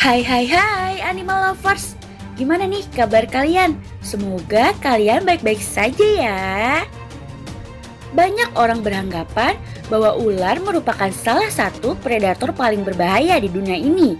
Hai animal lovers. Gimana nih kabar kalian? Semoga kalian baik-baik saja ya. Banyak orang beranggapan bahwa ular merupakan salah satu predator paling berbahaya di dunia ini.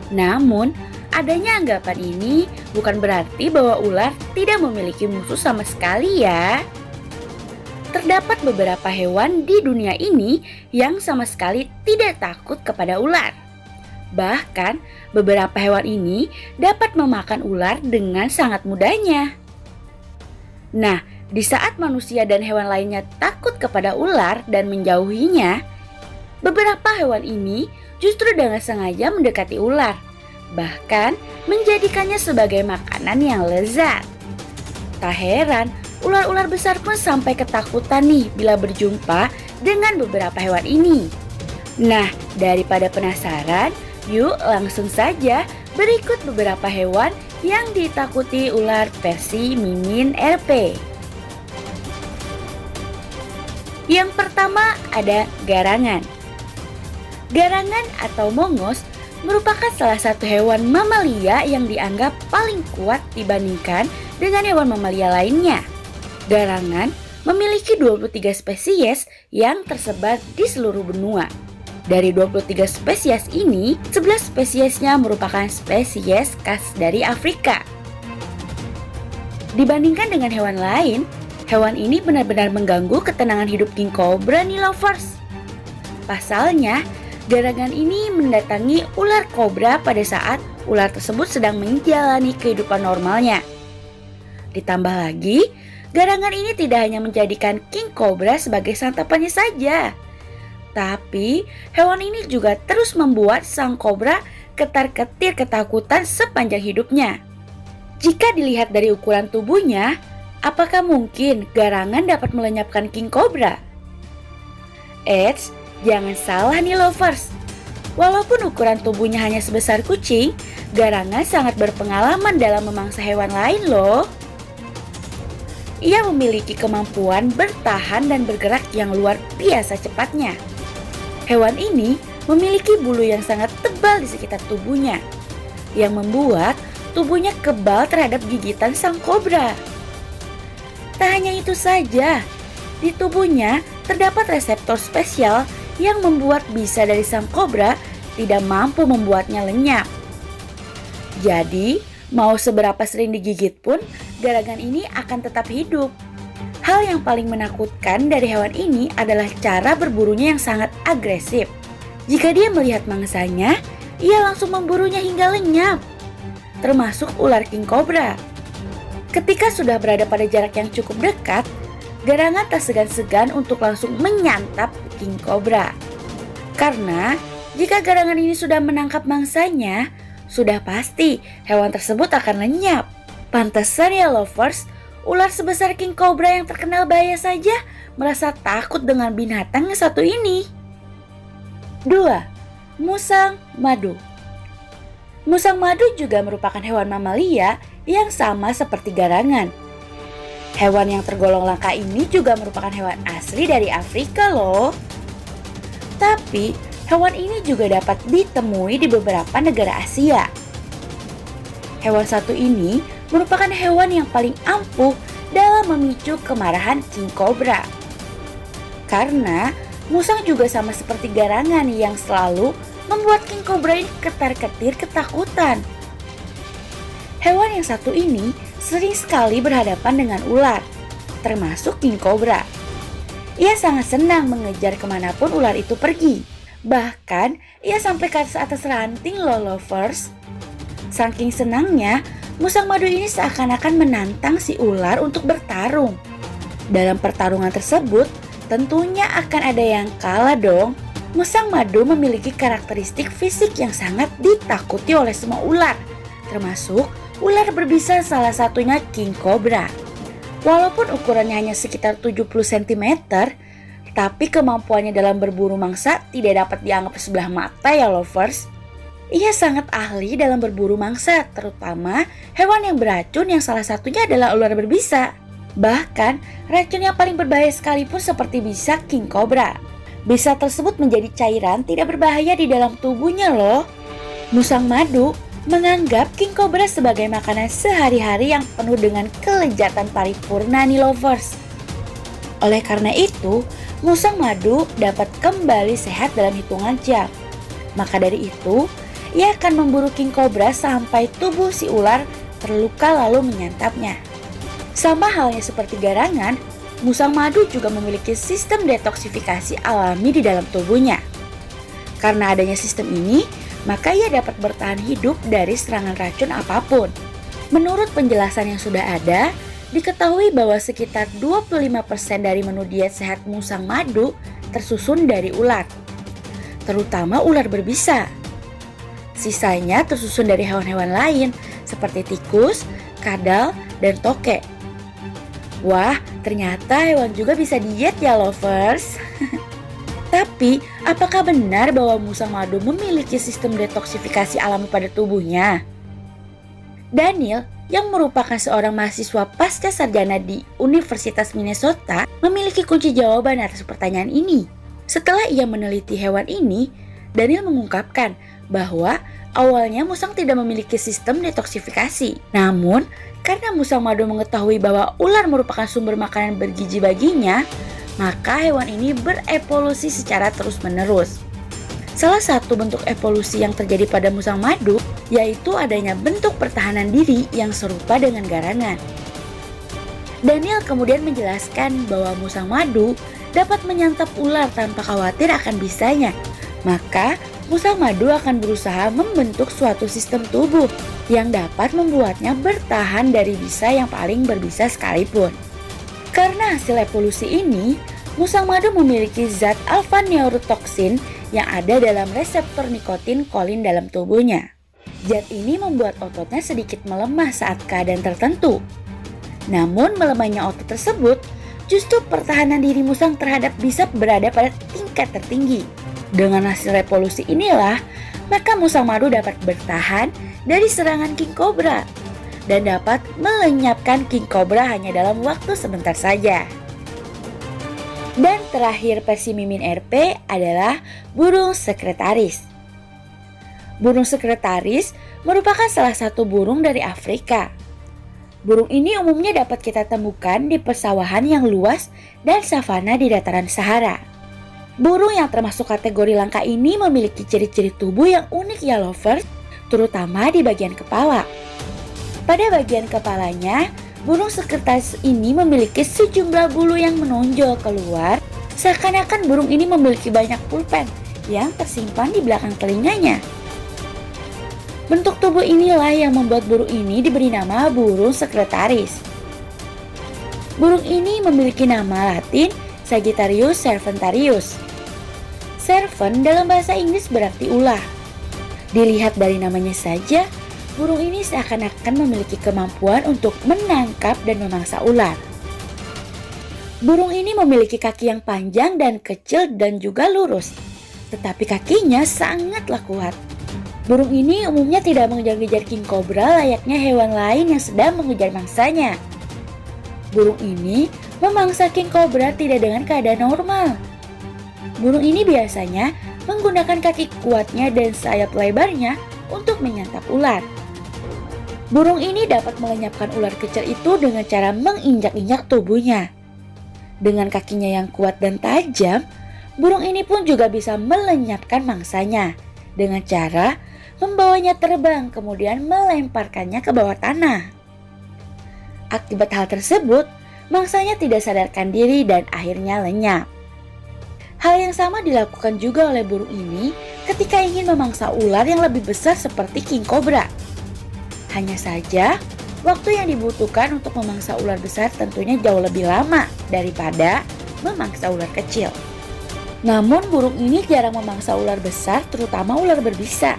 Namun, adanya anggapan ini bukan berarti bahwa ular tidak memiliki musuh sama sekali ya. Terdapat beberapa hewan di dunia ini yang sama sekali tidak takut kepada ular. Bahkan, beberapa hewan ini dapat memakan ular dengan sangat mudahnya. Nah, di saat manusia dan hewan lainnya takut kepada ular dan menjauhinya, beberapa hewan ini justru dengan sengaja mendekati ular, bahkan menjadikannya sebagai makanan yang lezat. Tak heran, ular-ular besar pun sampai ketakutan nih bila berjumpa dengan beberapa hewan ini. Nah, daripada penasaran, yuk langsung saja berikut beberapa hewan yang ditakuti ular versi Mimin RP. Yang pertama ada garangan. Garangan atau mongos merupakan salah satu hewan mamalia yang dianggap paling kuat dibandingkan dengan hewan mamalia lainnya. Garangan memiliki 23 spesies yang tersebar di seluruh benua. Dari 23 spesies ini, 11 spesiesnya merupakan spesies khas dari Afrika. Dibandingkan dengan hewan lain, hewan ini benar-benar mengganggu ketenangan hidup king cobra nih lovers. Pasalnya, garangan ini mendatangi ular kobra pada saat ular tersebut sedang menjalani kehidupan normalnya. Ditambah lagi, garangan ini tidak hanya menjadikan king cobra sebagai santapannya saja, tapi hewan ini juga terus membuat sang kobra ketar-ketir ketakutan sepanjang hidupnya. Jika dilihat dari ukuran tubuhnya, apakah mungkin garangan dapat melenyapkan king cobra? Eits, jangan salah nih lovers. Walaupun ukuran tubuhnya hanya sebesar kucing, garangan sangat berpengalaman dalam memangsa hewan lain loh. Ia memiliki kemampuan bertahan dan bergerak yang luar biasa cepatnya. Hewan ini memiliki bulu yang sangat tebal di sekitar tubuhnya, yang membuat tubuhnya kebal terhadap gigitan sang kobra. Tak hanya itu saja, di tubuhnya terdapat reseptor spesial yang membuat bisa dari sang kobra tidak mampu membuatnya lenyap. Jadi, mau seberapa sering digigit pun, garangan ini akan tetap hidup. Hal yang paling menakutkan dari hewan ini adalah cara berburunya yang sangat agresif. Jika dia melihat mangsanya, ia langsung memburunya hingga lenyap, termasuk ular king cobra. Ketika sudah berada pada jarak yang cukup dekat, garangan tak segan-segan untuk langsung menyantap king cobra. Karena jika garangan ini sudah menangkap mangsanya, sudah pasti hewan tersebut akan lenyap. Pantesan ya lovers, ular sebesar king cobra yang terkenal bahaya saja merasa takut dengan binatang yang satu ini. 2. Musang madu. Musang madu juga merupakan hewan mamalia yang sama seperti garangan. Hewan yang tergolong langka ini juga merupakan hewan asli dari Afrika loh. Tapi hewan ini juga dapat ditemui di beberapa negara Asia. Hewan satu ini merupakan hewan yang paling ampuh dalam memicu kemarahan king cobra. Karena musang juga sama seperti garangan yang selalu membuat king cobra ini ketar-ketir ketakutan. Hewan yang satu ini sering sekali berhadapan dengan ular, termasuk king cobra. Ia sangat senang mengejar kemanapun ular itu pergi. Bahkan ia sampai ke atas ranting loh lovers. Saking senangnya, musang madu ini seakan-akan menantang si ular untuk bertarung. Dalam pertarungan tersebut, tentunya akan ada yang kalah dong. Musang madu memiliki karakteristik fisik yang sangat ditakuti oleh semua ular, termasuk ular berbisa salah satunya king cobra. Walaupun ukurannya hanya sekitar 70 cm, tapi kemampuannya dalam berburu mangsa tidak dapat dianggap sebelah mata ya lovers. Ia sangat ahli dalam berburu mangsa, terutama hewan yang beracun yang salah satunya adalah ular berbisa. Bahkan, racun yang paling berbahaya sekalipun seperti bisa king cobra. Bisa tersebut menjadi cairan tidak berbahaya di dalam tubuhnya loh. Musang madu menganggap king cobra sebagai makanan sehari-hari yang penuh dengan kelezatan paripurna nih lovers. Oleh karena itu, musang madu dapat kembali sehat dalam hitungan jam. Maka dari itu, ia akan memburu king cobra sampai tubuh si ular terluka lalu menyantapnya. Sama halnya seperti garangan, musang madu juga memiliki sistem detoksifikasi alami di dalam tubuhnya. Karena adanya sistem ini, maka ia dapat bertahan hidup dari serangan racun apapun. Menurut penjelasan yang sudah ada, diketahui bahwa sekitar 25% dari menu diet sehat musang madu tersusun dari ular, terutama ular berbisa. Sisanya tersusun dari hewan-hewan lain seperti tikus, kadal, dan tokek. Wah, ternyata hewan juga bisa diet ya lovers. Tapi, apakah benar bahwa musang madu memiliki sistem detoksifikasi alami pada tubuhnya? Daniel, yang merupakan seorang mahasiswa pasca sarjana di Universitas Minnesota, memiliki kunci jawaban atas pertanyaan ini. Setelah ia meneliti hewan ini, Daniel mengungkapkan bahwa awalnya musang tidak memiliki sistem detoksifikasi. Namun, karena musang madu mengetahui bahwa ular merupakan sumber makanan bergizi baginya, maka hewan ini berevolusi secara terus-menerus. Salah satu bentuk evolusi yang terjadi pada musang madu yaitu adanya bentuk pertahanan diri yang serupa dengan garangan. Daniel kemudian menjelaskan bahwa musang madu dapat menyantap ular tanpa khawatir akan bisanya. Maka, musang madu akan berusaha membentuk suatu sistem tubuh yang dapat membuatnya bertahan dari bisa yang paling berbisa sekalipun. Karena hasil evolusi ini, musang madu memiliki zat alpha-neurotoxin yang ada dalam reseptor nikotin kolin dalam tubuhnya. Zat ini membuat ototnya sedikit melemah saat keadaan tertentu. Namun melemahnya otot tersebut, justru pertahanan diri musang terhadap bisa berada pada tingkat tertinggi. Dengan hasil revolusi inilah, maka musang madu dapat bertahan dari serangan king cobra dan dapat melenyapkan king cobra hanya dalam waktu sebentar saja. Dan terakhir versi Mimin RP adalah burung sekretaris. Burung sekretaris merupakan salah satu burung dari Afrika. Burung ini umumnya dapat kita temukan di persawahan yang luas dan savana di dataran Sahara. Burung yang termasuk kategori langka ini memiliki ciri-ciri tubuh yang unik ya lovers, terutama di bagian kepala. Pada bagian kepalanya, burung sekretaris ini memiliki sejumlah bulu yang menonjol keluar, seakan-akan burung ini memiliki banyak pulpen yang tersimpan di belakang telinganya. Bentuk tubuh inilah yang membuat burung ini diberi nama burung sekretaris. Burung ini memiliki nama Latin Sagittarius serpentarius. Serpent dalam bahasa Inggris berarti ular. Dilihat dari namanya saja, burung ini seakan-akan memiliki kemampuan untuk menangkap dan memangsa ular. Burung ini memiliki kaki yang panjang dan kecil dan juga lurus, tetapi kakinya sangatlah kuat. Burung ini umumnya tidak mengejar-ngejar king cobra layaknya hewan lain yang sedang mengejar mangsanya. Burung ini memangsa king cobra tidak dengan keadaan normal. Burung ini biasanya menggunakan kaki kuatnya dan sayap lebarnya untuk menyantap ular. Burung ini dapat melenyapkan ular kecil itu dengan cara menginjak-injak tubuhnya. Dengan kakinya yang kuat dan tajam, burung ini pun juga bisa melenyapkan mangsanya dengan cara membawanya terbang kemudian melemparkannya ke bawah tanah. Akibat hal tersebut, mangsanya tidak sadarkan diri dan akhirnya lenyap. Hal yang sama dilakukan juga oleh burung ini ketika ingin memangsa ular yang lebih besar seperti king cobra. Hanya saja, waktu yang dibutuhkan untuk memangsa ular besar tentunya jauh lebih lama daripada memangsa ular kecil. Namun burung ini jarang memangsa ular besar, terutama ular berbisa.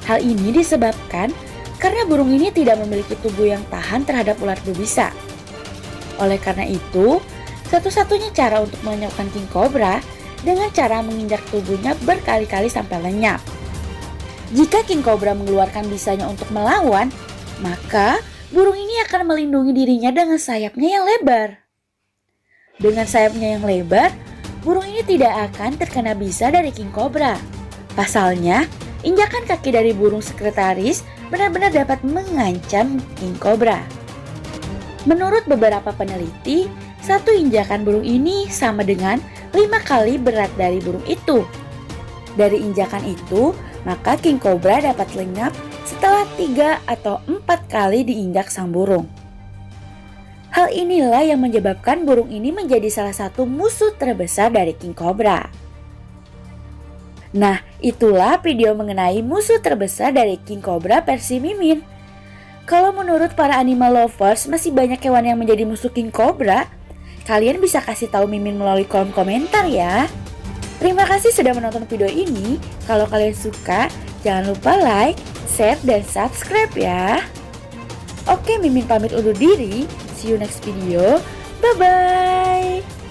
Hal ini disebabkan karena burung ini tidak memiliki tubuh yang tahan terhadap ular berbisa. Oleh karena itu, satu-satunya cara untuk melenyapkan king cobra dengan cara menginjak tubuhnya berkali-kali sampai lenyap. Jika king cobra mengeluarkan bisanya untuk melawan, maka burung ini akan melindungi dirinya dengan sayapnya yang lebar. Dengan sayapnya yang lebar, burung ini tidak akan terkena bisa dari king cobra. Pasalnya, injakan kaki dari burung sekretaris benar-benar dapat mengancam king cobra. Menurut beberapa peneliti, satu injakan burung ini sama dengan 5 kali berat dari burung itu. Dari injakan itu, maka king cobra dapat lenyap setelah 3 atau 4 kali diinjak sang burung. Hal inilah yang menyebabkan burung ini menjadi salah satu musuh terbesar dari king cobra. Nah, itulah video mengenai musuh terbesar dari king cobra versi Mimin. Kalau menurut para animal lovers masih banyak hewan yang menjadi musuh king cobra, kalian bisa kasih tahu Mimin melalui kolom komentar ya. Terima kasih sudah menonton video ini. Kalau kalian suka, jangan lupa like, share, dan subscribe ya. Oke, Mimin pamit undur diri. See you next video. Bye-bye.